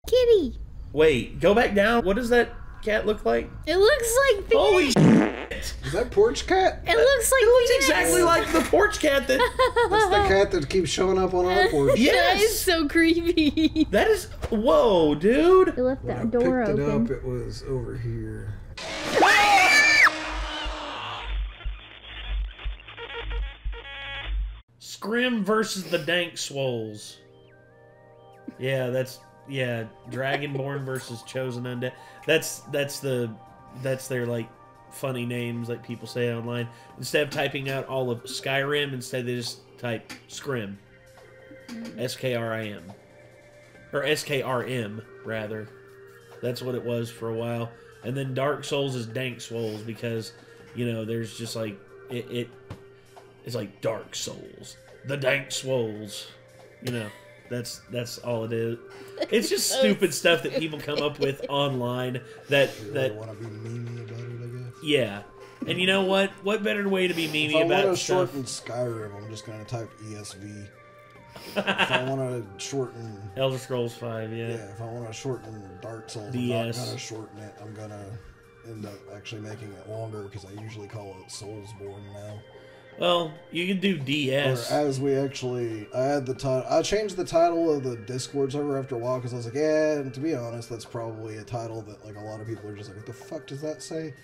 Kitty. Wait, go back down. What does that cat look like? It looks like Phoenix. Holy shit. Is that porch cat? It looks like It looks exactly like the porch cat that... That's the cat that keeps showing up on our porch. Yes. That is so creepy. That is... Whoa, dude. You left When that I door picked open. it up, it was over here. Scrim versus the Dank Swoles. Yeah, that's... Yeah, Dragonborn versus Chosen Undead. That's their, like, funny names like people say online. Instead of typing out all of Skyrim, instead they just type Scrim. S-K-R-I-M. Or S-K-R-M, rather. That's what it was for a while. And then Dark Souls is Dank Swoles because, you know, there's just like... It's like Dark Souls. The Dank Swoles. You know, that's all it is. It's just stupid stuff that people come up with online that Want to be memey about it, I guess. Yeah. And you know what? What better way to be memey If I about want to stuff? shorten Skyrim, I'm just going to type ESV. If I want to shorten... Elder Scrolls 5, yeah. Yeah, if I want to shorten Dark Souls, DS. I'm not going to shorten it. I'm going to end up actually making it longer because I usually call it Soulsborne now. Well, you can do DS. Or as we actually, I had the title. I changed the title of the Discord server after a while because I was like, yeah. And to be honest, that's probably a title that like a lot of people are just like, what the fuck does that say?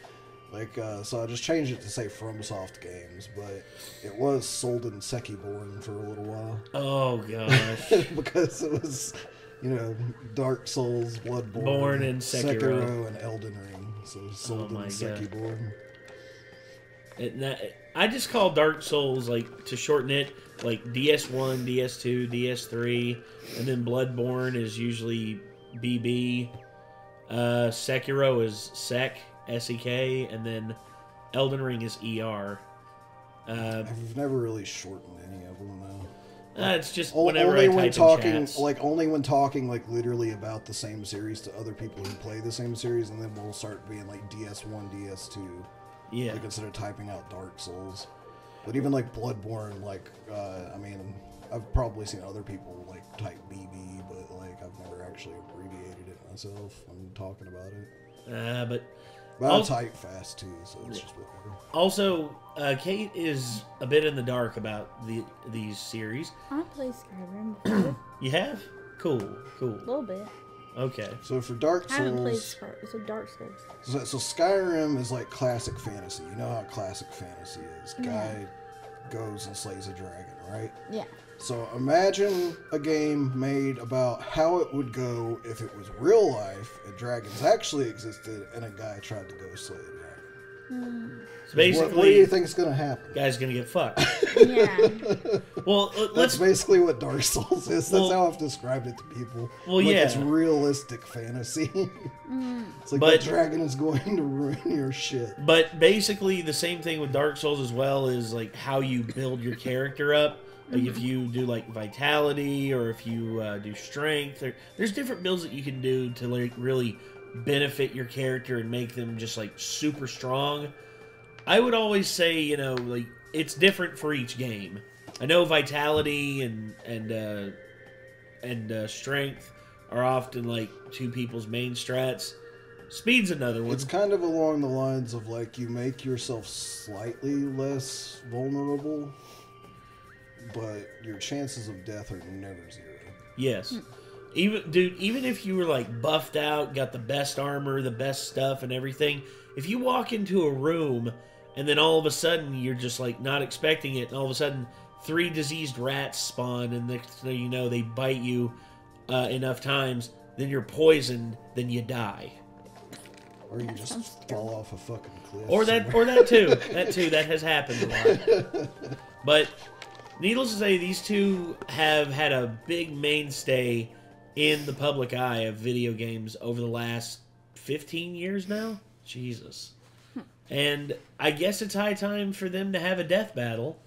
Like, so I just changed it to say FromSoft Games, but it was Solden Sekiborn for a little while. Oh gosh. Because it was, you know, Dark Souls, Bloodborne, Born and Sekiro. and Elden Ring. So Solden my God. Sekiborn. I just call Dark Souls, like, to shorten it, like DS1, DS2, DS3, and then Bloodborne is usually BB. Sekiro is Sek, S-E-K, and then Elden Ring is ER. I've never really shortened any of them, though. It's just whenever only I when type talking, in chats. like only when talking, like literally about the same series to other people who play the same series, and then we'll start being like DS1, DS2. Yeah. Like instead of typing out Dark Souls, but even like Bloodborne, like I mean, I've probably seen other people like type BB, but like I've never actually abbreviated it myself. I'm talking about it. But I type fast too, so it's just whatever. Also, Kate is a bit in the dark about these series. I played Skyrim before. You have? Cool. A little bit. Okay. So for Dark I haven't played Souls, Dark Souls. so Skyrim is like classic fantasy. You know how classic fantasy is. Guy goes and slays a dragon, right? Yeah. So imagine a game made about how it would go if it was real life and dragons actually existed and a guy tried to go slay a dragon. So basically, what do you think is going to happen? guy's gonna get fucked. Yeah. Well, That's let's. basically what Dark Souls is. That's Well- how I've described it to people. Well, like, yeah. It's realistic fantasy. It's like But- the dragon is going to ruin your shit. But basically, the same thing with Dark Souls as well is like how you build your character up. Like if you do like vitality or if you do strength, there's different builds that you can do to like really benefit your character and make them just like super strong. I would always say, you know, like it's different for each game. I know vitality and strength are often like two people's main strats. Speed's another one. It's kind of along the lines of like you make yourself slightly less vulnerable, but your chances of death are never zero. Yes. Even if you were like buffed out, got the best armor, the best stuff and everything, if you walk into a room and then all of a sudden you're just like not expecting it, and all of a sudden 3 diseased rats spawn and next thing you know they bite you enough times, then you're poisoned, then you die. Or you just fall off a fucking cliff. Or that too. That has happened a lot. But needless to say, these two have had a big mainstay in the public eye of video games over the last 15 years now. Jesus. And I guess it's high time for them to have a death battle.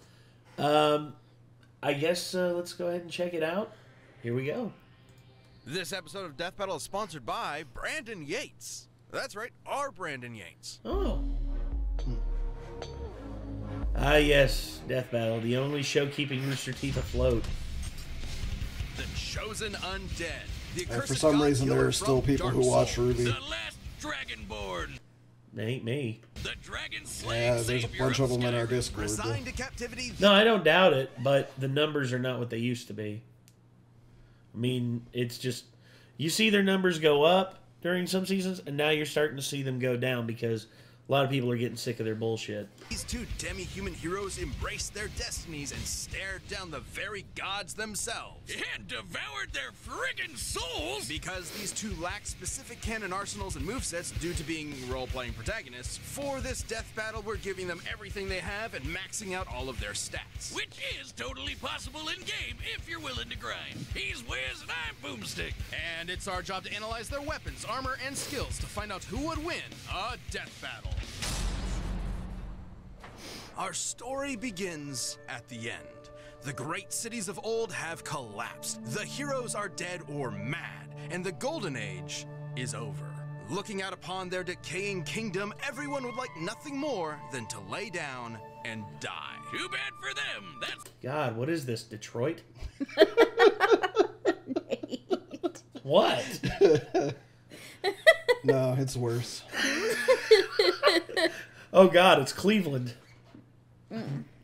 I guess let's go ahead and check it out. Here we go. This episode of Death Battle is sponsored by Brandon Yates. That's right, our Brandon Yates. Oh. Ah, yes, Death Battle, the only show keeping Rooster Teeth afloat. The Chosen Undead. And for some reason, there are still people who watch Ruby. The last Dragonborn. Ain't me. The dragon Yeah, there's a bunch of them in our Discord. Resigned to captivity. No, I don't doubt it, but the numbers are not what they used to be. I mean, it's just... You see their numbers go up during some seasons, and now you're starting to see them go down because a lot of people are getting sick of their bullshit. These two demi-human heroes embraced their destinies and stared down the very gods themselves. And devoured their friggin' souls. Because these two lack specific canon arsenals and movesets due to being role-playing protagonists, for this death battle we're giving them everything they have and maxing out all of their stats. Which is totally possible in-game if you're willing to grind. He's Wiz and I'm Boomstick. And it's our job to analyze their weapons, armor, and skills to find out who would win a death battle. Our story begins at the end. The great cities of old have collapsed. The heroes are dead or mad, and the golden age is over. Looking out upon their decaying kingdom, everyone would like nothing more than to lay down and die. Too bad for them. That's God, what is this, Detroit? What? No, it's worse. Oh God, it's Cleveland.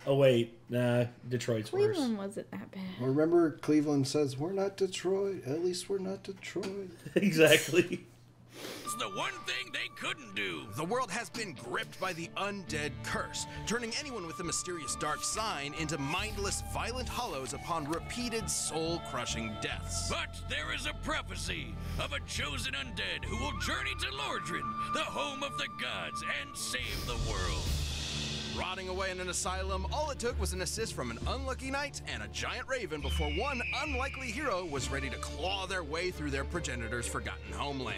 Oh wait, nah, Detroit's worse. Cleveland wasn't that bad. Remember, Cleveland says, we're not Detroit. At least we're not Detroit. Exactly. the one thing they couldn't do. The world has been gripped by the undead curse, turning anyone with a mysterious dark sign into mindless, violent hollows upon repeated soul-crushing deaths. But there is a prophecy of a chosen undead who will journey to Lordran, the home of the gods, and save the world. Rotting away in an asylum, all it took was an assist from an unlucky knight and a giant raven before one unlikely hero was ready to claw their way through their progenitor's forgotten homeland.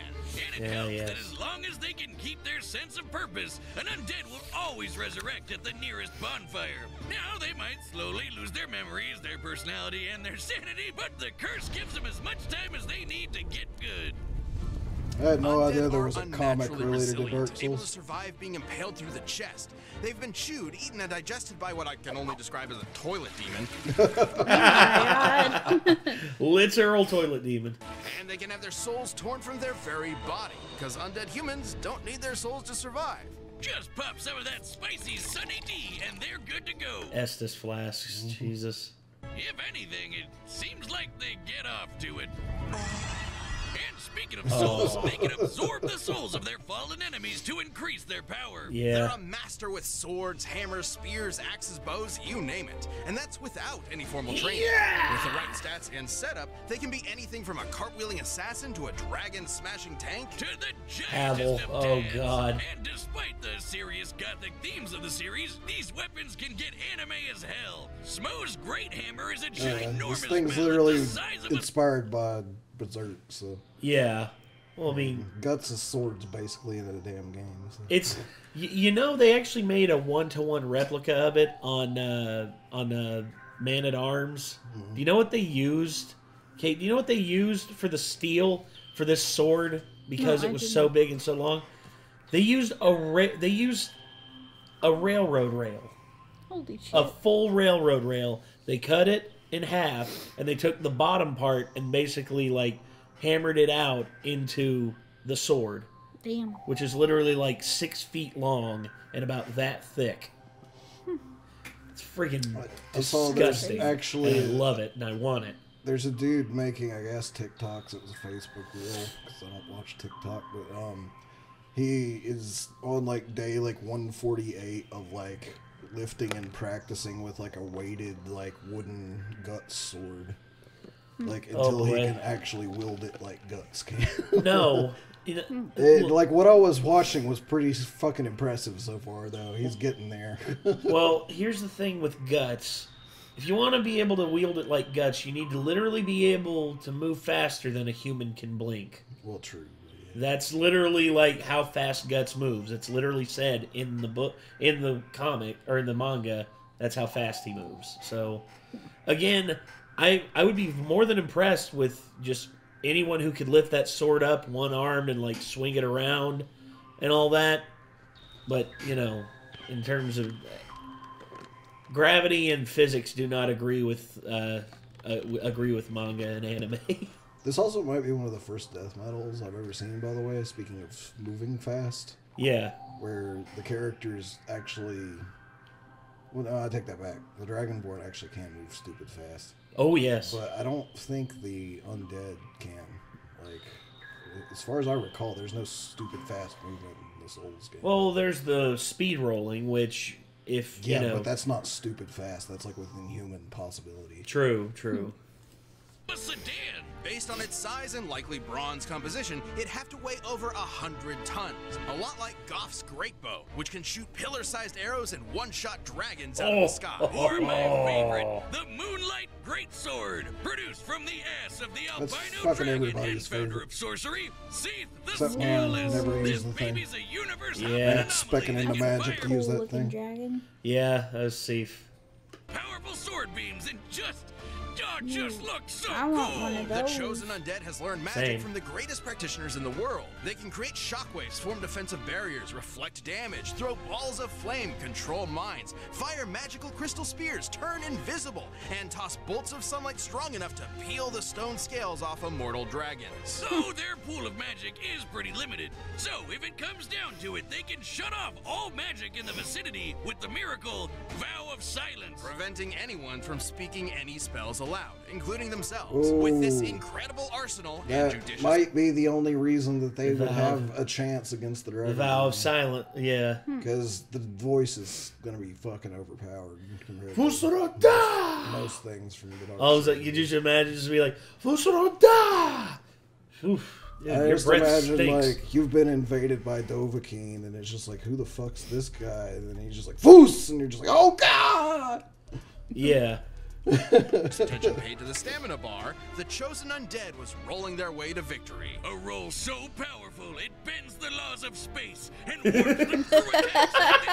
And it helps that as long as they can keep their sense of purpose, an undead will always resurrect at the nearest bonfire. Now, they might slowly lose their memories, their personality, and their sanity, but the curse gives them as much time as they need to get good. I had no Undead idea there are was a comic unnaturally related to resilient, Dark able to Souls. survive being impaled through the chest. They've been chewed, eaten, and digested by what I can only describe as a toilet demon. Literal toilet demon. And they can have their souls torn from their very body, because undead humans don't need their souls to survive. Just pop some of that spicy Sunny D, and they're good to go. Estus flasks, Jesus. If anything, it seems like they get off to it. And speaking of souls, they can absorb the souls of their fallen enemies to increase their power. Yeah. They're a master with swords, hammers, spears, axes, bows, you name it. And that's without any formal training. With the right stats and setup, they can be anything from a cartwheeling assassin to a dragon-smashing tank. To the Howell. giantest of Oh, dads. God. And despite the serious gothic themes of the series, these weapons can get anime as hell. Smo's great hammer is a ginormous This thing's mallet literally the size of a inspired by Berserk, so Yeah. Well, I mean, Guts' swords basically in a damn game. So. it's you know they actually made a 1-to-1 replica of it on Man at Arms. Do you know what they used? Kate, do you know what they used for the steel for this sword because No, it I was didn't. so big and so long? They used a railroad rail. Holy shit. A full railroad rail. They cut it in half, and they took the bottom part and basically, like, hammered it out into the sword, Damn. which is literally, like, 6 feet long and about that thick. It's freaking I saw there's disgusting. actually And I love it, and I want it. there's a dude making, I guess, TikToks. It was a Facebook reel because I don't watch TikTok, but he is on like day like 148 of like lifting and practicing with like a weighted like wooden Guts sword, like until he boy. can actually wield it like Guts can. No. You know, Like what I was watching was pretty fucking impressive so far, though. He's getting there. well, here's the thing with Guts. If you want to be able to wield it like Guts, you need to literally be able to move faster than a human can blink. Well, true. That's literally like how fast Guts moves. It's literally said in the book, in the comic, or in the manga, that's how fast he moves. So, again, I would be more than impressed with just anyone who could lift that sword up one-armed and like swing it around and all that. But, you know, in terms of gravity and physics do not agree with manga and anime. This also might be one of the first death metals I've ever seen, by the way, speaking of moving fast. Yeah. Where the characters actually... Well, no, I take that back. The Dragonborn actually can move stupid fast. Oh, yes. But I don't think the Undead can. Like, as far as I recall, there's no stupid fast movement in this old game. Well, there's the speed rolling, which, if, yeah, you know... but that's not stupid fast. That's like within human possibility. True, true. A sedan. Based on its size and likely bronze composition, it'd have to weigh over 100 tons. A lot like Goff's great bow, which can shoot pillar-sized arrows and one-shot dragons out of the sky. Or my favorite, the Moonlight Greatsword, produced from the ass of the That's albino fucking dragon and everybody's founder favorite. of sorcery, Seath the Except mine, Scaleless. never This used the thing. baby's a universe Yeah. hopping And it's anomaly specking that into can magic fire to use that Cool-looking thing. dragon. Yeah, that was safe. powerful sword beams and just looks so I want cool. one of The those. chosen undead has learned magic Same. from the greatest practitioners in the world. They can create shockwaves, form defensive barriers, reflect damage, throw balls of flame, control minds, fire magical crystal spears, turn invisible, and toss bolts of sunlight strong enough to peel the stone scales off immortal dragons. So their pool of magic is pretty limited. So if it comes down to it, they can shut off all magic in the vicinity with the miracle Vow of Silence. Preventing anyone from speaking any spells aloud, including themselves. With this Ooh. incredible arsenal and That judicious... might be the only reason that they would Vow. have a chance against the Dragonborn. The Vow of Silent, yeah. Because the voice is going to be fucking overpowered compared to Fusurota! most things from the Dark I was like, Souls. you just imagine just be like, Fusurota! Oof. Yeah, I your just breath imagine, stinks. like, you've been invaded by Dovahkiin, and it's just like, who the fuck's this guy? And then he's just like, Foos! And you're just like, oh, God! Yeah. Attention paid to the stamina bar, the chosen undead was rolling their way to victory. A roll so powerful it bends the laws of space and warps them through attacks like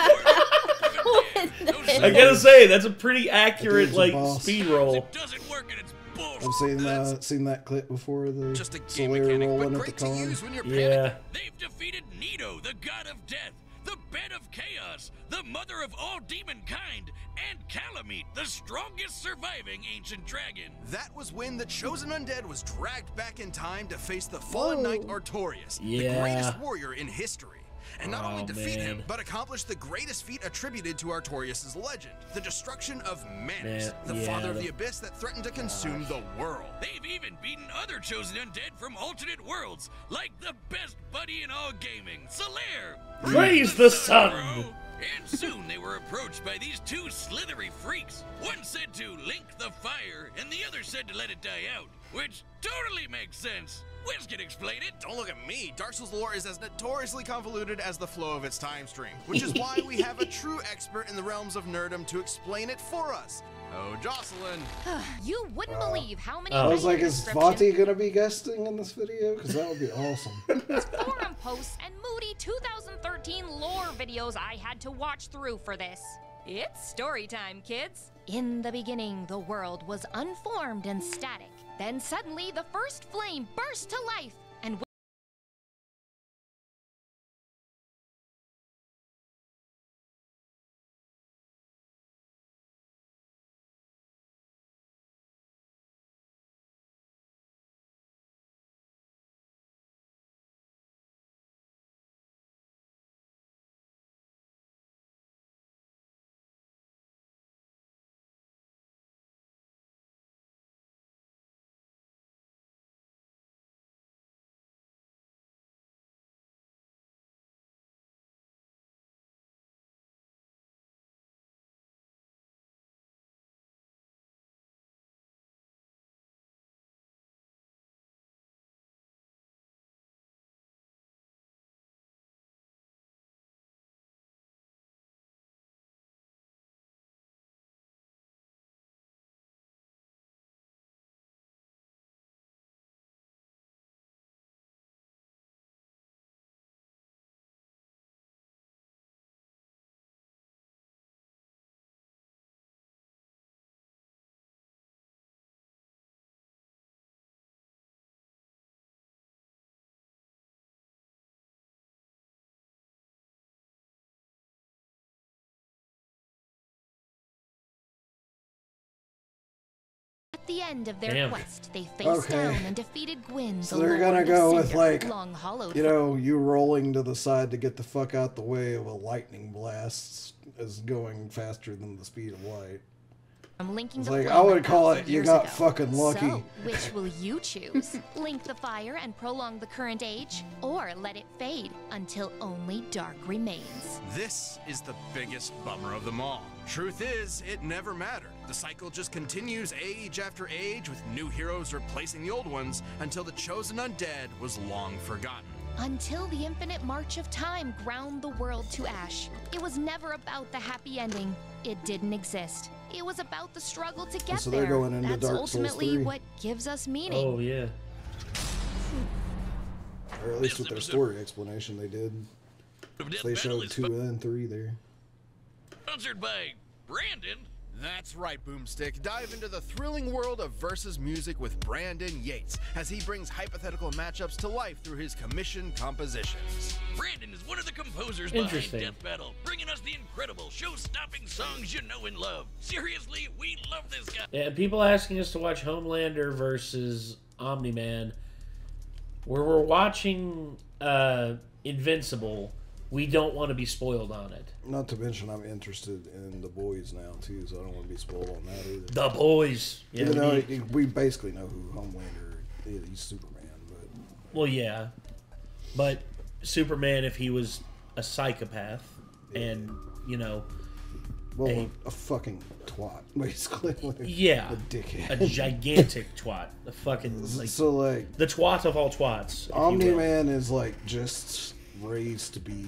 I gotta say, that's a pretty accurate, dude's a like, boss. speed roll. It doesn't work and it's bullshit. I've seen that clip before, the Just a game Solaire mechanic, but rolling at the great to con. use when you're Yeah. panicking. They've defeated Nido, the god of death, the bed of chaos, the mother of all demonkind, and Calamite, the strongest surviving ancient dragon. That was when the chosen undead was dragged back in time to face the fallen Whoa. knight Artorias, the Yeah. greatest warrior in history. And not only Oh, defeat him, man. but accomplish the greatest feat attributed to Artorias' legend, the destruction of Manus, the Yeah, father of the- the abyss that threatened to consume the world. They've even beaten other chosen undead from alternate worlds, like the best buddy in all gaming, Solaire. Praise the sun! bro. And soon they were approached by these two slithery freaks. One said to link the fire, and the other said to let it die out, which totally makes sense. Wiz can explain it. Don't look at me. Dark Souls lore is as notoriously convoluted as the flow of its time stream, which is why we have a true expert in the realms of nerdom to explain it for us. Oh, Jocelyn. You wouldn't believe how many I was like, written is descriptions, Vati gonna be guesting in this video? Because that would be awesome. forum posts, and moody 2013 lore videos I had to watch through for this. It's story time, kids. In the beginning, the world was unformed and static. Then suddenly, the first flame burst to life, and the end of their Damn. quest, they faced down and defeated Gwyn, So the they're Lord gonna of go with, Cinder, like, long hollowed you know, you rolling to the side to get the fuck out the way of a lightning blast is going faster than the speed of light. from linking It's the like, flame I would call 1,000 it, you years got ago. fucking lucky. So, which will you choose? Link the fire and prolong the current age, or let it fade until only dark remains? This is the biggest bummer of them all. Truth is, it never mattered. The cycle just continues age after age, with new heroes replacing the old ones until the chosen undead was long forgotten. Until the infinite march of time ground the world to ash. It was never about the happy ending. It didn't exist. It was about the struggle to get So there. they're going into That's Dark Souls ultimately 3. what gives us meaning. Oh yeah. Or at least with their story explanation they did. They showed 2 and 3 there. Sponsored by Brandon. That's right, Boomstick. Dive into the thrilling world of versus music with Brandon Yates as he brings hypothetical matchups to life through his commissioned compositions. Brandon is one of the composers behind Interesting. Death Battle, bringing us the incredible, show-stopping songs you know and love. Seriously, we love this guy. Yeah, people asking us to watch Homelander versus Omni-Man. Where we're watching Invincible, we don't want to be spoiled on it. Not to mention, I'm interested in The Boys now, too, so I don't want to be spoiled on that either. The Boys. Yeah, Even though we- we basically know who Homelander is. He's Superman, but... well, yeah. But Superman, if he was a psychopath and, you know... Well, a fucking twat, basically. Like, yeah. A dickhead. A gigantic twat. A fucking, like... So, like... the twat of all twats, if you will. Omni-Man is, like, just raised to be,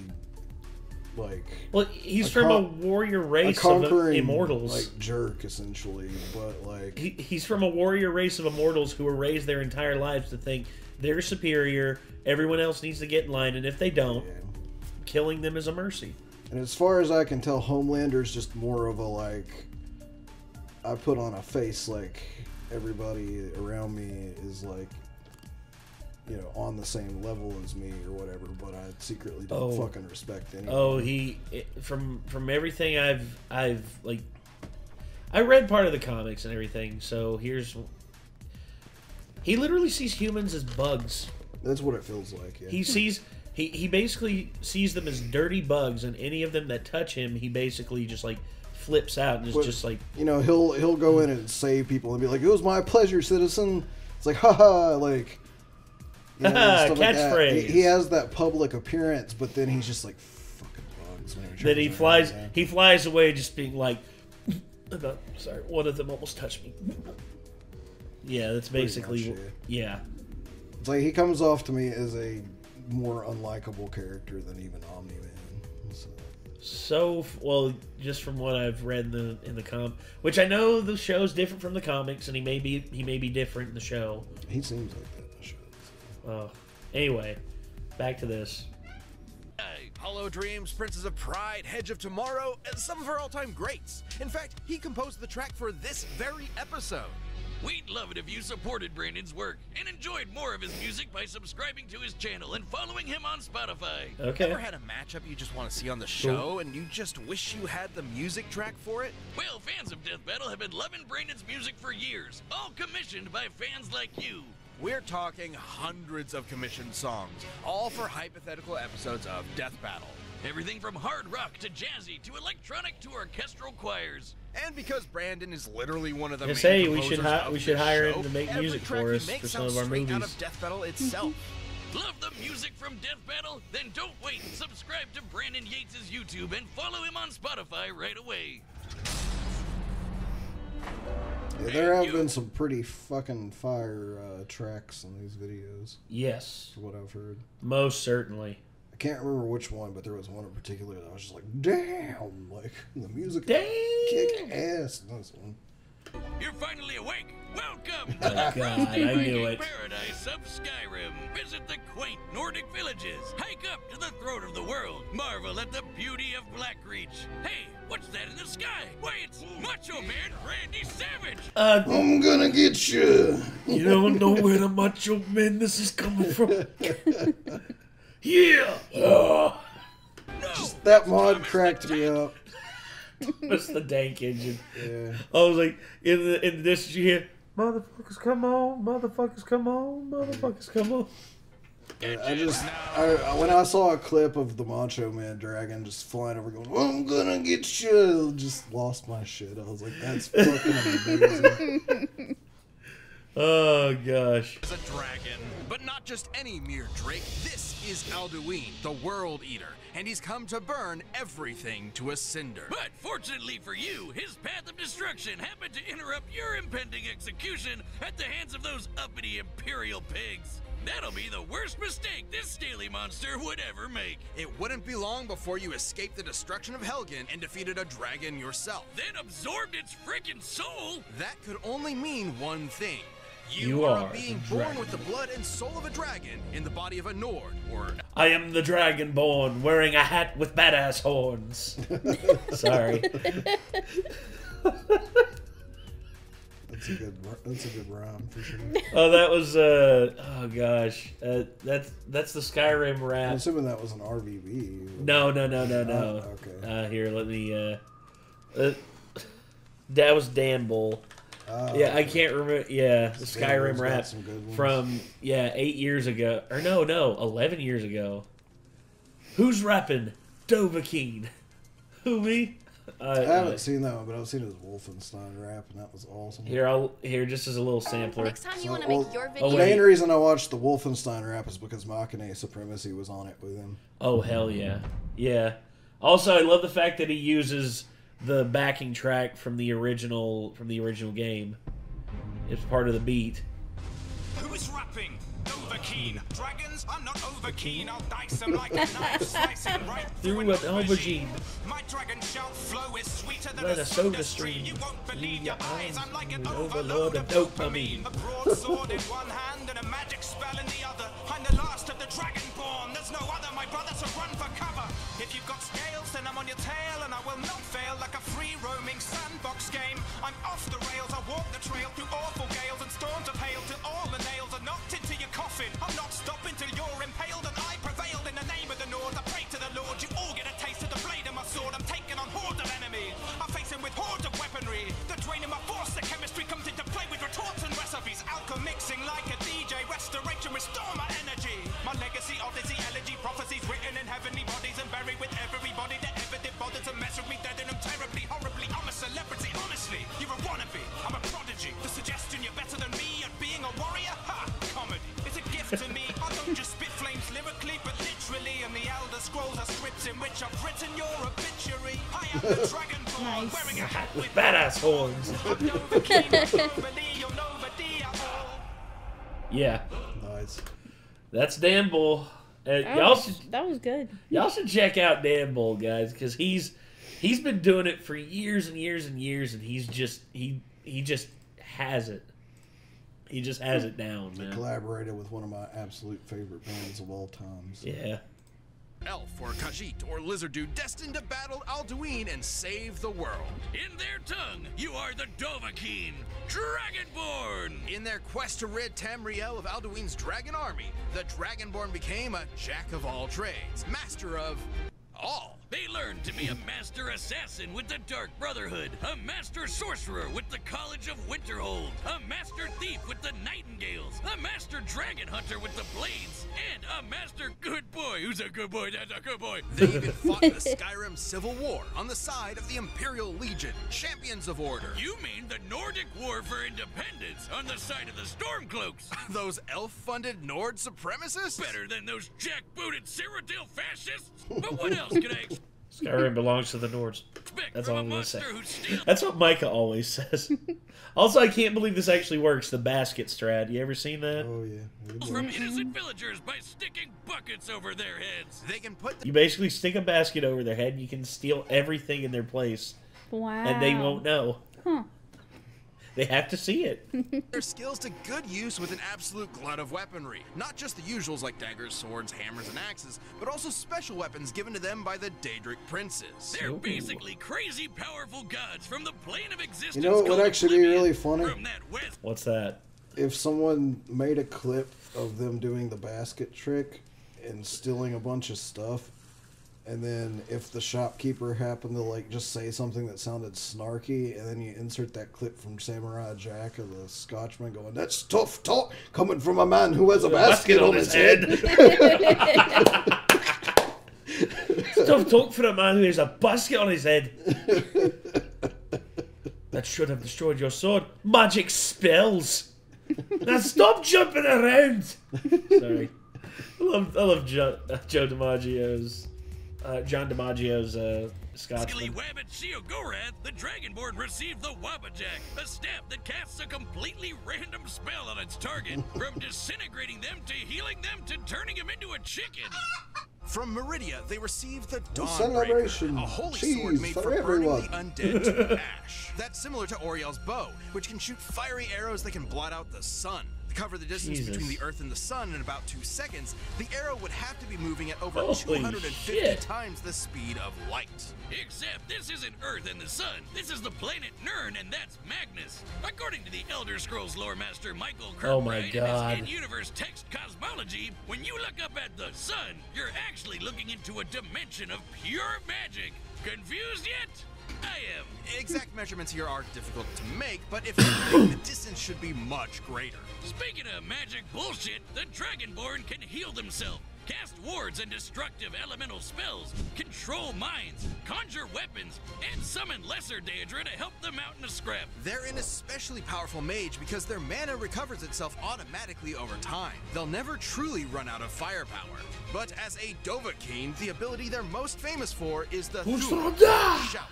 like... Well, he's from a warrior race of conquering, immortals. like, jerk, essentially, but, like... He's from a warrior race of immortals who were raised their entire lives to think they're superior, everyone else needs to get in line, and if they don't, killing them is a mercy. And as far as I can tell, Homelander's just more of a, like... I put on a face like everybody around me is, like, you know, on the same level as me or whatever, but I secretly don't fucking respect anyone. Oh, from everything I've like, I read part of the comics and everything, so he literally sees humans as bugs. That's what it feels like, yeah. He basically sees them as dirty bugs, and any of them that touch him, he basically just, like, flips out and is just like... You know, he'll go in and save people and be like, "It was my pleasure, citizen." It's like, haha, like... You know, stuff like that. Catchphrase. He has that public appearance, but then he's just like, fucking bugs. Then he flies away just being like... sorry, one of them almost touched me. Yeah, that's basically... much, yeah. It's like, he comes off to me as a more unlikable character than even Omni-Man. So, well, just from what I've read in the which I know the show's different from the comics, and he may be different in the show. He seems like that in the show. So. Anyway, back to this. Hollow Dreams, Princes of Pride, Hedge of Tomorrow, and some of our all-time greats. In fact, he composed the track for this very episode. We'd love it if you supported Brandon's work and enjoyed more of his music by subscribing to his channel and following him on Spotify. Okay. Ever had a matchup you just want to see on the show and you just wish you had the music track for it? Well, fans of Death Battle have been loving Brandon's music for years, all commissioned by fans like you. We're talking hundreds of commissioned songs, all for hypothetical episodes of Death Battle. Everything from hard rock to jazzy to electronic to orchestral choirs. And because Brandon is literally one of the Yes, main hey, composers we of should this hire show, him to make every music track for he us makes for some sounds of our straight out movies. of Death Battle itself. Love the music from Death Battle? Then don't wait. Subscribe to Brandon Yates' YouTube and follow him on Spotify right away. Yeah, there have been some pretty fucking fire tracks in these videos. Yes. For what I've heard. Most certainly. I can't remember which one, but there was one in particular that I was just like, damn! Like, the music kick ass. That's one. You're finally awake. Welcome Oh, to the God, frosty I knew Viking it. paradise of Skyrim. Visit the quaint Nordic villages. Hike up to the throne of the world. Marvel at the beauty of Blackreach. Hey, what's that in the sky? Why, it's Macho Man Randy Savage. I'm gonna get you! You don't know where the Macho Man this is coming from. Yeah! No, That mod cracked me up. That's the dank engine. Yeah. I was like, in this year, Motherfuckers, come on. Motherfuckers, come on. Motherfuckers, come on. When I saw a clip of the Macho Man Dragon just flying over going, I'm gonna get you, just lost my shit. I was like, that's fucking amazing. Oh, gosh. As a dragon, but not just any mere drake. This is Alduin, the World Eater, and he's come to burn everything to a cinder. But fortunately for you, his path of destruction happened to interrupt your impending execution at the hands of those uppity Imperial pigs. That'll be the worst mistake this Staley monster would ever make. It wouldn't be long before you escaped the destruction of Helgen and defeated a dragon yourself. Then absorbed its frickin' soul. That could only mean one thing. You are are a being the born dragon. with the blood and soul of a dragon in the body of a Nord, or... I am the Dragonborn, wearing a hat with badass horns. Sorry. That's a good rhyme for sure. Oh, that was oh gosh, that's the Skyrim I'm rap. assuming that was an RVB. No. Okay. Here, let me. That was Dan Bull. Yeah, I can't remember. Yeah, the Skyrim rap from 8 years ago, or no, 11 years ago. Who's rapping? Dovahkiin. Who, me? I haven't seen that one, but I've seen his Wolfenstein rap, and that was awesome. Here, just as a little sampler. Next time you want to make your video. The main reason I watched the Wolfenstein rap is because Machine Supremacy was on it with him. Oh hell yeah, yeah. Also, I love the fact that he uses the backing track from the original game. It's part of the beat. Who's rapping? Dovahkiin. Dragons? I'm not over keen. I'll dice them like a knife, slicing right through an aubergine. My dragon shout flow is sweeter than a soda stream. You won't believe your eyes. I'm like an overload of dopamine. A broadsword in one hand and a magic spell in the other. I'm the last of the Dragonborn. There's no other, my brother, so run for cover. If you've got scales, then I'm on your tail, and I will not fail like a free roaming sandbox game. I'm off the rails. I walk the trail through awful gales and storms of hail till all the nails are knocked into your coffin. I'm not stopping till you're impaled, and I prevailed in the name of the Nord. I pray to the Lord, you all get a taste of the blade of my sword. I'm taking on hordes of enemy. I face him with hordes of weaponry. The draining my force, the chemistry comes into play with retorts and recipes. Alchemy mixing like a DJ. Restoration, restore my energy. My legacy, odyssey, elegy, prophecies written in heavenly bodies and buried with everybody that ever did bother to mess with me. Dead in them terribly, horribly. I'm a celebrity, honestly. You're a wannabe. I'm a prodigy. The suggestion you're better than me at being a warrior? Ha! Comedy. It's a gift to me. I don't just spit flames lyrically, but literally. And the Elder Scrolls are scripts in which I've written your obituary. I am the Dragonborn, wearing a hat with badass horns. Yeah. Nice. That's Dan Bull. That was good. Y'all should check out Dan Bull, guys, because he's been doing it for years and years and years, and he just has it. He just has it down, man. Collaborated with one of my absolute favorite bands of all time. So. Yeah. Elf or Khajiit or Lizard Dude destined to battle Alduin and save the world. In their tongue, you are the Dovahkiin, Dragonborn. In their quest to rid Tamriel of Alduin's dragon army, the Dragonborn became a jack of all trades, master of all. They learned to be a master assassin with the Dark Brotherhood, a master sorcerer with the College of Winterhold, a master thief with the Nightingales, a master dragon hunter with the Blades, and a master good boy who's a good boy, that's a good boy. They even fought in the Skyrim Civil War on the side of the Imperial Legion, champions of order. You mean the Nordic War for Independence on the side of the Stormcloaks? Those elf-funded Nord supremacists? Better than those jack-booted Cyrodiil fascists? But what else can I expect? Skyrim belongs to the Nords. That's all I'm going to say. Who steals That's what Micah always says. Also, I can't believe this actually works, the basket strat. You ever seen that? Oh, yeah. from innocent villagers by sticking buckets over their heads. They can put You basically stick a basket over their head, and you can steal everything in their place, Wow. and they won't know. Huh. They have to see it. their skills to good use with an absolute glut of weaponry. Not just the usuals like daggers, swords, hammers, and axes, but also special weapons given to them by the Daedric princes. They're basically crazy powerful gods from the plane of existence. You know what would called actually be Oblivion, really funny? From that west What's that? If someone made a clip of them doing the basket trick and stealing a bunch of stuff, and then if the shopkeeper happened to like just say something that sounded snarky, and then you insert that clip from Samurai Jack of the Scotchman going, "That's tough talk coming from a man who has a basket on his head." It's tough talk for a man who has a basket on his head. That should have destroyed your sword. Magic spells. Now stop jumping around. Sorry. I love Joe DiMaggio's John DiMaggio's Scotsman. Skilly-Wabbit Sheogorath, the Dragonborn received the Wabbajack, a staff that casts a completely random spell on its target, from disintegrating them to healing them to turning him into a chicken. From Meridia, they received the Celebration. Dawnbreaker, a holy Cheese sword made for for everyone. burning the undead to ash. That's similar to Oriel's bow, which can shoot fiery arrows that can blot out the sun. To cover the distance between the Earth and the Sun in about 2 seconds, the arrow would have to be moving at over 250 times the speed of light. Except this isn't Earth and the Sun. This is the planet Nirn, and that's Magnus. According to the Elder Scrolls lore master Michael Kirkbride in his in-universe text cosmology, when you look up at the Sun, you're actually looking into a dimension of pure magic. Confused yet? I am. Exact measurements here are difficult to make, but if anything, the distance should be much greater. Speaking of magic bullshit, the Dragonborn can heal themselves, cast wards and destructive elemental spells, control minds, conjure weapons, and summon lesser Daedra to help them out in a scrap. They're an especially powerful mage because their mana recovers itself automatically over time. They'll never truly run out of firepower. But as a Dovahkiin, the ability they're most famous for is the shout.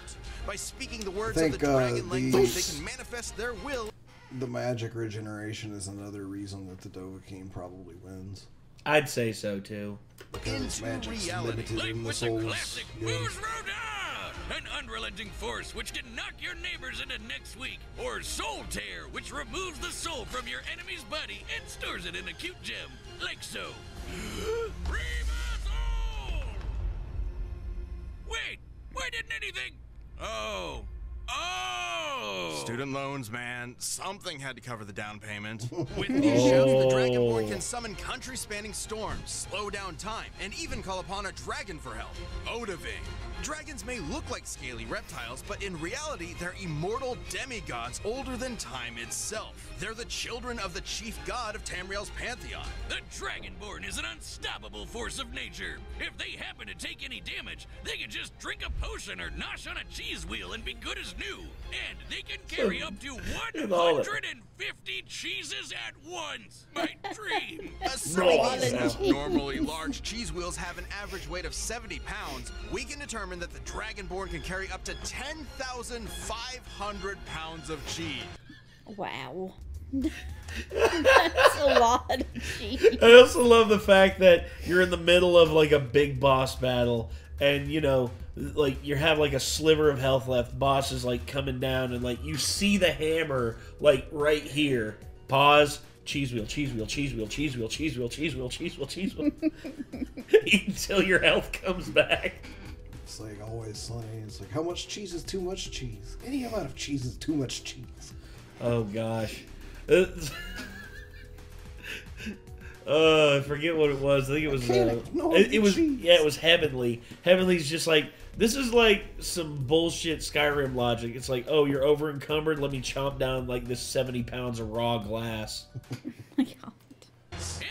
By speaking the words of the dragon language, they can manifest their will. The magic regeneration is another reason that the Dovahkiin probably wins. I'd say so too. Into reality. Like with the classic Moose Roda! An unrelenting force which can knock your neighbors into next week. Or Soul Tear, which removes the soul from your enemy's body and stores it in a cute gem. Like so. Wait, why didn't anything? Oh. Student loans, man. Something had to cover the down payment. With these shouts, the Dragonborn can summon country-spanning storms, slow down time, and even call upon a dragon for help. Odahviing. Dragons may look like scaly reptiles, but in reality, they're immortal demigods older than time itself. They're the children of the chief god of Tamriel's pantheon. The Dragonborn is an unstoppable force of nature. If they happen to take any damage, they can just drink a potion or nosh on a cheese wheel and be good as new. And they can carry up to 150 cheeses at once. My dream. Assuming these abnormally large cheese wheels have an average weight of 70 pounds, we can determine that the Dragonborn can carry up to 10,500 pounds of cheese. Wow. That's a lot of cheese. I also love the fact that you're in the middle of like a big boss battle, and you know, like you have like a sliver of health left. Boss is like coming down, and like you see the hammer like right here. Pause. Cheese wheel, cheese wheel, cheese wheel, cheese wheel, cheese wheel, cheese wheel, cheese wheel, cheese wheel, until your health comes back. It's like Always Sunny. It's like, how much cheese is too much cheese? Any amount of cheese is too much cheese. Oh gosh. I forget what it was. I think it was. It was. Yeah, it was Heavenly. Heavenly's just like, this is like some bullshit Skyrim logic. It's like, oh, you're over encumbered. Let me chomp down like this 70 pounds of raw glass. Oh my God.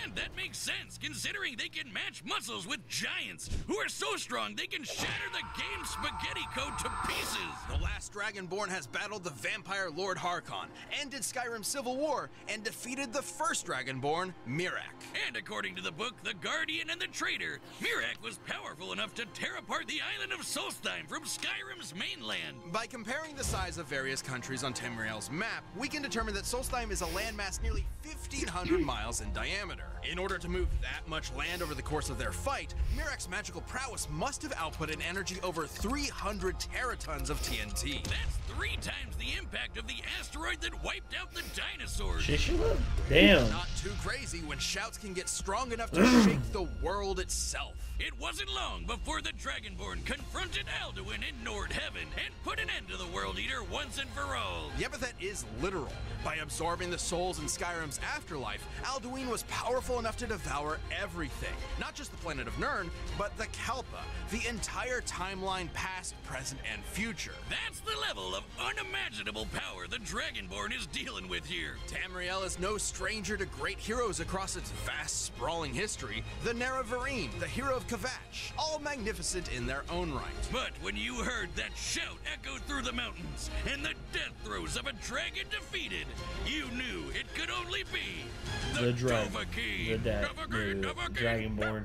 And that makes sense, considering they can match muscles with giants who are so strong they can shatter the game's spaghetti code to pieces. The last Dragonborn has battled the vampire Lord Harkon, ended Skyrim's civil war, and defeated the first Dragonborn, Miraak. And according to the book The Guardian and the Traitor, Miraak was powerful enough to tear apart the island of Solstheim from Skyrim's mainland. By comparing the size of various countries on Tamriel's map, we can determine that Solstheim is a landmass nearly 1,500 miles in diameter. In order to move that much land over the course of their fight, Miraak's magical prowess must have output an energy over 300 teratons of TNT. That's 3 times the impact of the asteroid that wiped out the dinosaurs. Damn. Not too crazy when shouts can get strong enough to shake the world itself. It wasn't long before the Dragonborn confronted Alduin in Nord Heaven and put an end to the World Eater once and for all. The epithet is literal. By absorbing the souls in Skyrim's afterlife, Alduin was powerful enough to devour everything. Not just the planet of Nirn, but the Kalpa, the entire timeline past, present, and future. That's the level of unimaginable power the Dragonborn is dealing with here. Tamriel is no stranger to great heroes across its vast, sprawling history. The Nerevarine, the hero of Kvatch, all magnificent in their own right. But when you heard that shout echo through the mountains and the death throes of a dragon defeated, you knew it could only be the Dovahkiin. The Dragonborn.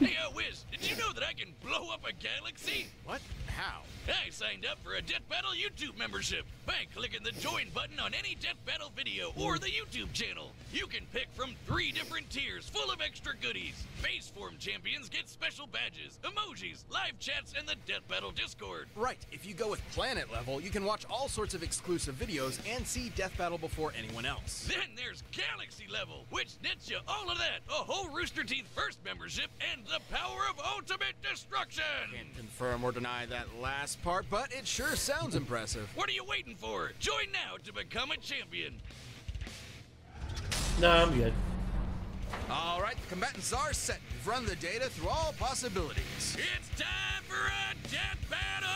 Hey, Wiz, did you know that I can blow up a galaxy? What? How? I signed up for a Death Battle YouTube membership by clicking the join button on any Death Battle video or the YouTube channel. You can pick from 3 different tiers full of extra goodies. Base form champions get special badges, emojis, live chats, and the Death Battle Discord. Right, if you go with planet level, you can watch all sorts of exclusive videos and see Death Battle before anyone else. Then there's Galaxy level, which nets you all of that, a whole Rooster Teeth first membership, and the power of ultimate destruction. Can't confirm or deny that last part, but it sure sounds impressive. What are you waiting for? Join now to become a champion. No, I'm good. All right, the combatants are set. We've run the data through all possibilities. It's time for a death battle!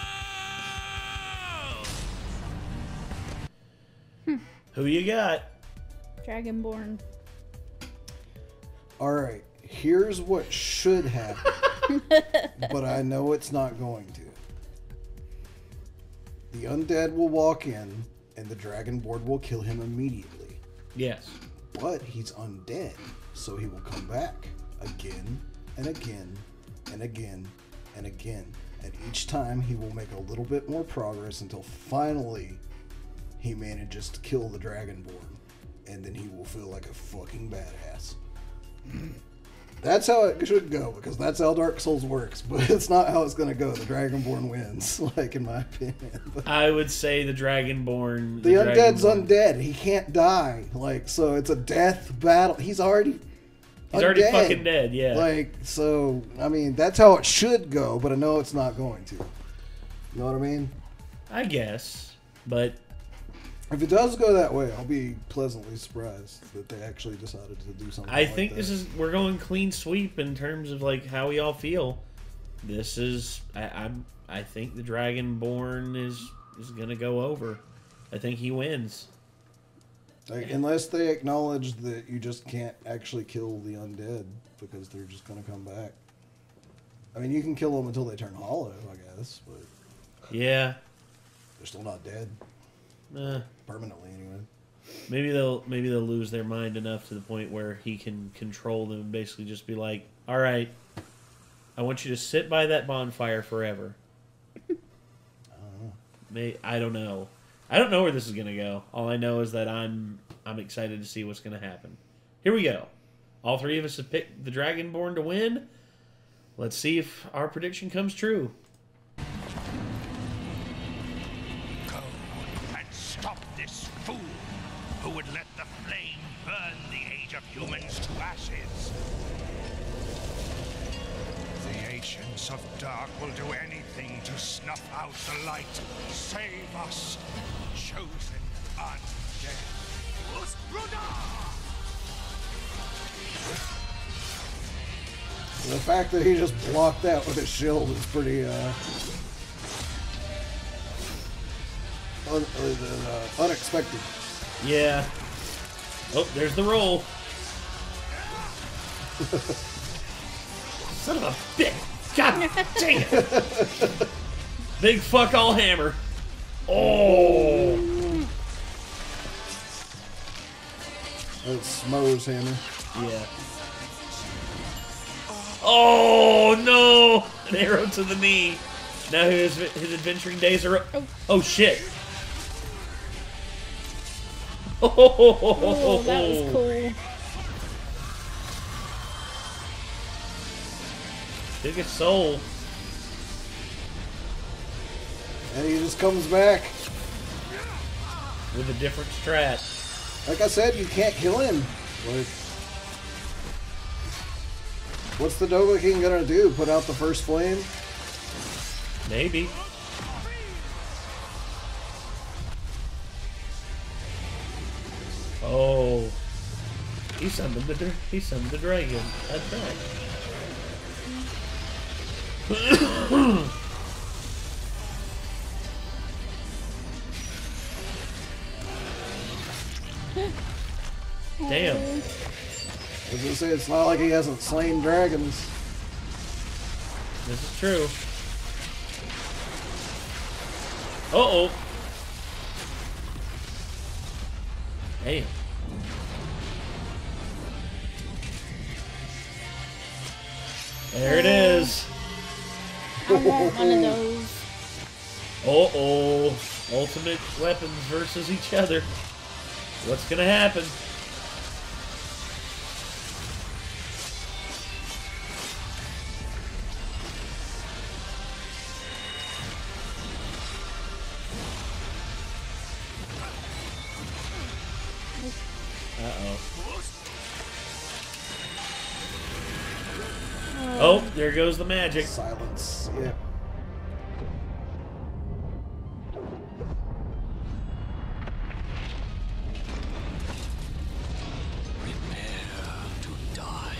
Who you got? Dragonborn. Alright, here's what should happen, but I know it's not going to. The Undead will walk in, and the Dragonborn will kill him immediately. Yes. But he's undead, so he will come back again and again and again and again. And each time he will make a little bit more progress until finally he manages to kill the Dragonborn. And then he will feel like a fucking badass. That's how it should go, because that's how Dark Souls works. But it's not how it's going to go. The Dragonborn wins, like, in my opinion. But I would say the Dragonborn. the Undead's undead. He can't die. Like, so it's a death battle. He's already already fucking dead, yeah. Like, so, I mean, that's how it should go, but I know it's not going to. You know what I mean? I guess. But if it does go that way, I'll be pleasantly surprised that they actually decided to do something I like think that. this is, we're going clean sweep in terms of like how we all feel. This is, I think the Dragonborn is gonna go over. I think he wins. Like, unless they acknowledge that you just can't actually kill the undead because they're just gonna come back. I mean, you can kill them until they turn hollow, I guess, but Yeah. they're still not dead permanently anyway. Maybe they'll lose their mind enough to the point where he can control them and basically just be like, "All right, I want you to sit by that bonfire forever." I don't know. I don't know where this is gonna go. All I know is that I'm excited to see what's gonna happen. Here we go. All three of us have picked the Dragonborn to win. Let's see if our prediction comes true. Go and stop this fool who would let the flame burn the age of humans to ashes. The Ancients of Dark will do anything to snuff out the light. Save us, chosen undead. The fact that he just blocked that with his shield is pretty unexpected. Yeah. Oh, there's the roll. Son of a bitch. God dang it. Big fuck all hammer. Oh. That's Smo's hammer. Yeah. Oh, no. An arrow to the knee. Now his adventuring days are... Oh, shit. Oh, that was cool. Big soul. And he just comes back. With a different strat. Like I said, you can't kill him. Like, What's the Dovahkiin gonna do? Put out the first flame? Maybe. Oh. He summoned the dragon. That's right. Damn. I was gonna say, it's not like he hasn't slain dragons. This is true. Uh-oh. Damn. There it is. I want one of those. Uh-oh. Ultimate weapons versus each other. What's gonna happen? Oh, there goes the magic. Silence. Yeah. Prepare to die.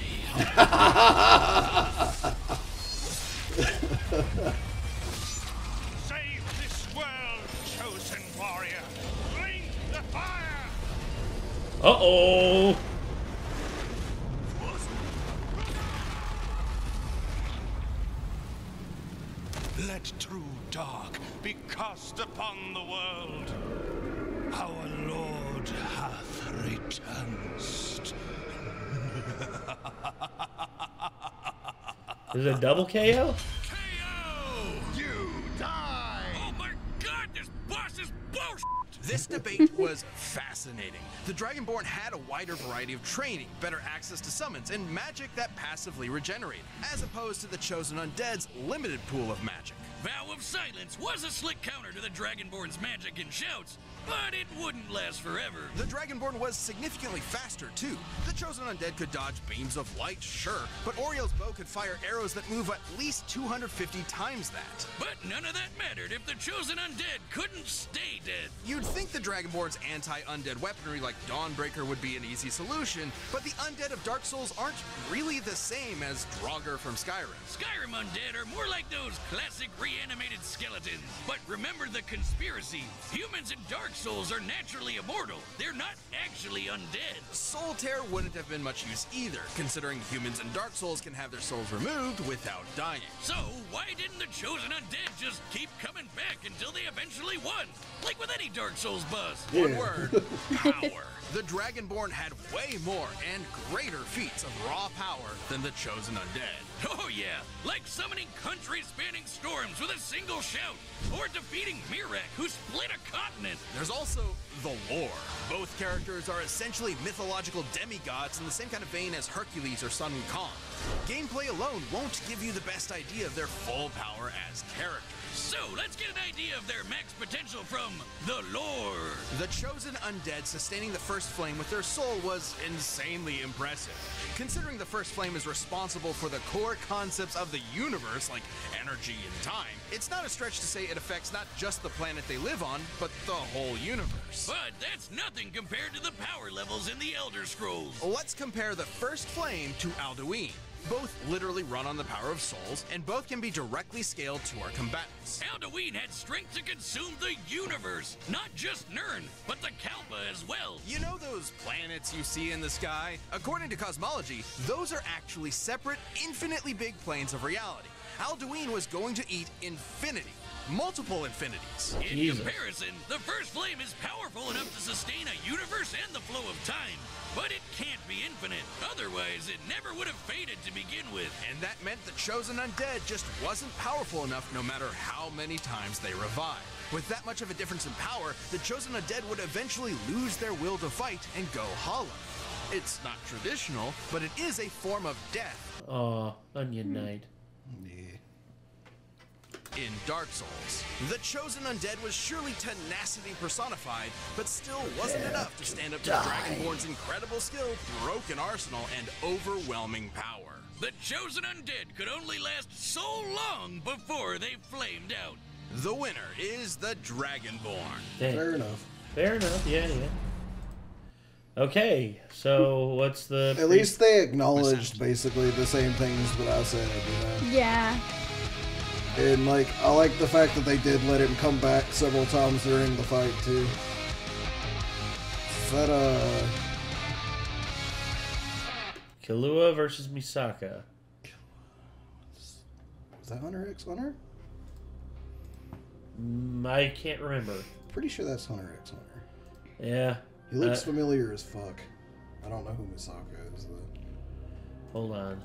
Save this world, chosen warrior. Bring the fire. Uh-oh. Let true dark be cast upon the world. Our Lord hath returned. Is it a double KO? KO! You die! Oh my god, this boss is bullshit! This debate was fascinating. The Dragonborn had a wider variety of training, better access to summons, and magic that passively regenerated, as opposed to the Chosen Undead's limited pool of magic. Vow of Silence was a slick counter to the Dragonborn's magic and shouts, but it wouldn't last forever. The Dragonborn was significantly faster, too. The Chosen Undead could dodge beams of light, sure, but Oriel's bow could fire arrows that move at least 250 times that. But none of that mattered if the Chosen Undead couldn't stay dead. You'd think the Dragonborn's anti-undead weaponry like Dawnbreaker would be an easy solution, but the undead of Dark Souls aren't really the same as Draugr from Skyrim. Skyrim Undead are more like those classic reanimated skeletons. But remember the conspiracy. Humans in Dark Souls are naturally immortal. They're not actually undead. Soul Tear wouldn't have been much use either, considering humans in Dark Souls can have their souls removed without dying. So, why didn't the Chosen Undead just keep coming back until they eventually won? Like with any Dark Souls boss. One word, power. The Dragonborn had way more and greater feats of raw power than the Chosen Undead. Oh yeah, like summoning country-spanning storms with a single shout, or defeating Mirak, who split a continent. There's also the lore. Both characters are essentially mythological demigods in the same kind of vein as Hercules or Sun Wukong. Gameplay alone won't give you the best idea of their full power as characters. So, let's get an idea of their max potential from the lore. The Chosen Undead sustaining the First Flame with their soul was insanely impressive. Considering the First Flame is responsible for the core concepts of the universe, like energy and time, it's not a stretch to say it affects not just the planet they live on, but the whole universe. But that's nothing compared to the power levels in the Elder Scrolls. Let's compare the First Flame to Alduin. Both literally run on the power of souls, and both can be directly scaled to our combatants. Alduin had strength to consume the universe, not just Nirn, but the Kalpa as well. You know those planets you see in the sky? According to cosmology, those are actually separate, infinitely big planes of reality. Alduin was going to eat infinity. Multiple infinities. In comparison, the First Flame is powerful enough to sustain a universe and the flow of time, but it can't be infinite. Otherwise, it never would have faded to begin with. And that meant the Chosen Undead just wasn't powerful enough no matter how many times they revived. With that much of a difference in power, the Chosen Undead would eventually lose their will to fight and go hollow. It's not traditional, but it is a form of death. Aw, Onion Knight. Yeah. in Dark Souls. The chosen undead was surely tenacity personified, but still wasn't enough to stand up to Dragonborn's incredible skill, broken arsenal, and overwhelming power. The chosen undead could only last so long before they flamed out. The winner is the Dragonborn. Fair enough. Fair enough, yeah. Okay, so what's the... At least they acknowledged basically the same things that I said, you know? Yeah. And, like, I like the fact that they did let him come back several times during the fight, too. Is that, Killua versus Misaka. Is that Hunter x Hunter? I can't remember. Pretty sure that's Hunter x Hunter. Yeah. He looks familiar as fuck. I don't know who Misaka is, though. Hold on.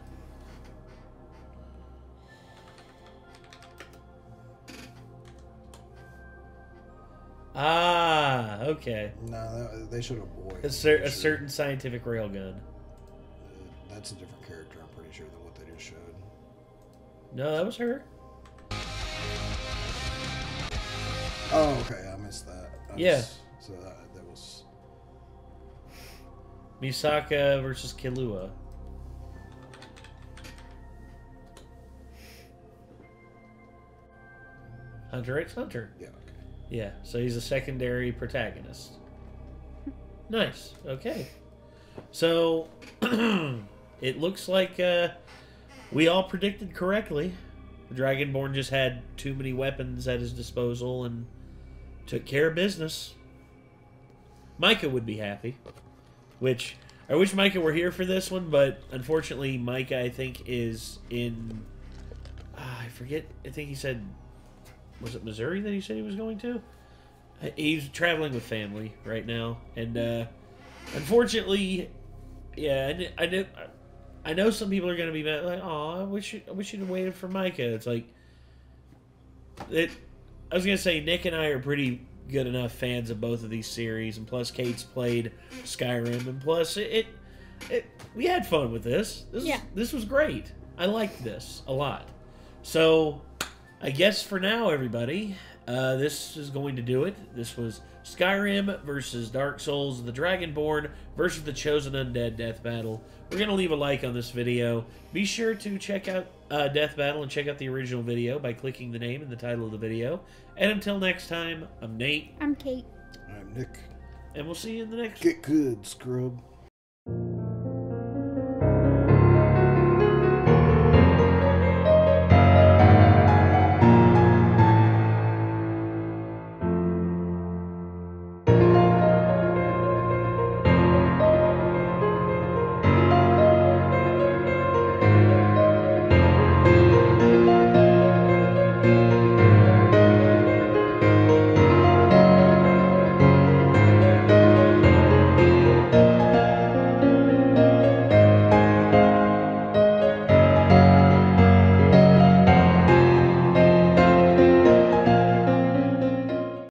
Ah, okay. No, they should have boy. A certain scientific railgun. That's a different character, I'm pretty sure, than what they just showed. No, that was her. Oh, okay, I missed that. So that was... Misaka versus Killua. Hunter x Hunter. Yeah, okay. Yeah, so he's a secondary protagonist. Nice. Okay. So, it looks like we all predicted correctly. The Dragonborn just had too many weapons at his disposal and took care of business. Micah would be happy. Which, I wish Micah were here for this one, but unfortunately Micah, I think, is in... I forget, I think he said... Was it Missouri that he said he was going to? He's traveling with family right now, and unfortunately, yeah, I know some people are going to be mad, like, "Oh, I wish you'd have waited for Micah." It's like, I was going to say Nick and I are pretty good enough fans of both of these series, and plus Kate's played Skyrim, and plus we had fun with this. This was great. I liked this a lot. So, I guess for now, everybody, this is going to do it. This was Skyrim versus Dark Souls, the Dragonborn versus the Chosen Undead Death Battle. We're going to leave a like on this video. Be sure to check out Death Battle and check out the original video by clicking the name and the title of the video. And until next time, I'm Nate. I'm Kate. I'm Nick. And we'll see you in the next one. Get good, scrub.